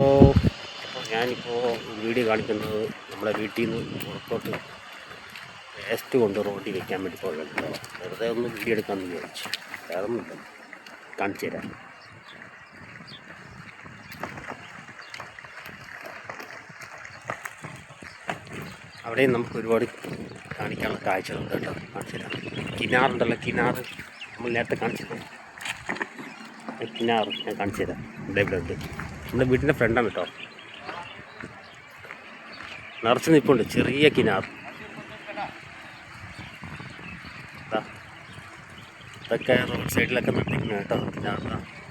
അപ്പോൾ ഞാനിപ്പോൾ വീഡിയോ കാണിക്കുന്നത് നമ്മുടെ വീട്ടിൽ നിന്ന് പുറത്തോട്ട് വേസ്റ്റ് കൊണ്ട് റോഡിൽ വയ്ക്കാൻ വേണ്ടി പോകണ്ടോ. വെറുതെ ഒന്ന് വീഡിയോ എടുക്കാമെന്ന് വിചാരിച്ചു. വേറെ ഒന്നുമില്ല, കാണിച്ചു തരാം. അവിടെയും നമുക്ക് ഒരുപാട് കാണിക്കാനുള്ള കാഴ്ചകളുണ്ട് കേട്ടോ. കാണിച്ചു തരാം. കിനാറുണ്ടല്ലോ, കിനാറ് നമ്മൾ നേരത്തെ കാണിച്ചത്. കിനാറ് ഞാൻ കാണിച്ചു തരാം. ഇവിടെ ഉണ്ട്. നമ്മുടെ വീട്ടിൻ്റെ ഫ്രണ്ടാണ് കേട്ടോ. നിറച്ച് നിൽപ്പുണ്ട് ചെറിയ കിനാർ. ഇതൊക്കെ റോഡ് സൈഡിലൊക്കെ നട്ടിരിക്കുന്നത് കേട്ടോ. കിനാർ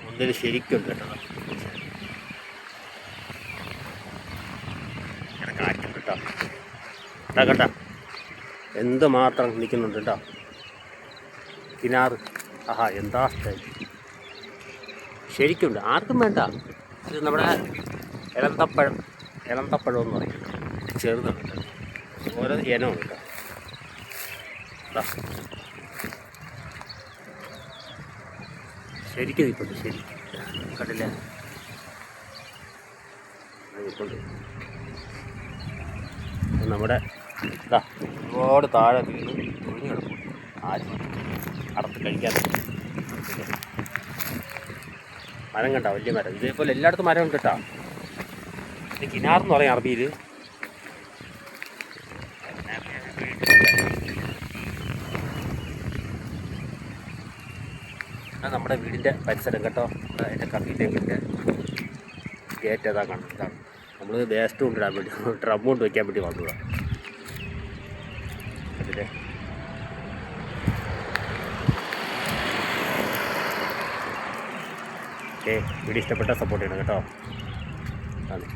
ഒന്നിന് ശരിക്കുണ്ട് കേട്ടോ. ഇങ്ങനെ കാറ്റുണ്ട് കേട്ടോ. കേട്ടോ എന്തുമാത്രം നിൽക്കുന്നുണ്ട് കേട്ടോ കിനാർ. ആഹാ, എന്താ സ്റ്റൈൽ. ശരിക്കുണ്ട്, ആർക്കും വേണ്ട. ഇത് നമ്മുടെ ഇളന്തപ്പഴം എന്ന് പറയും. ചെറുതാണ് കേട്ടോ. ഓരോ ഇനമാണ് കേട്ടോ. ശരിക്കും നിൽപ്പുണ്ട്. ശരി കണ്ടില്ല, നിൽപ്പുണ്ട്. നമ്മുടെ ഒരുപാട് താഴെ വീണ് തുണിഞ്ഞ് കിടക്കും. ആരും അടത്ത് കഴിക്കാതെ മരം കണ്ട, വലിയ മരം. ഇതേപോലെ എല്ലായിടത്തും മരം ഉണ്ട് കേട്ടോ. ഇത് കിനാറെന്ന് പറയും അറബിയിൽ. നമ്മുടെ വീടിൻ്റെ പരിസരം കേട്ടോ. അതിൻ്റെ കഫീൻ്റെ ഗേറ്റ് അതാ കാണുന്നത്. ഇതാണ് നമ്മൾ വേസ്റ്റ് കൊണ്ടിടാൻ വേണ്ടി, ഡ്രം കൊണ്ട് വയ്ക്കാൻ വേണ്ടി വന്നതാണ്. അതിൻ്റെ വീഡിയോ ഇഷ്ടപ്പെട്ട സപ്പോർട്ട് ചെയ്യണം കേട്ടോ. അതെ.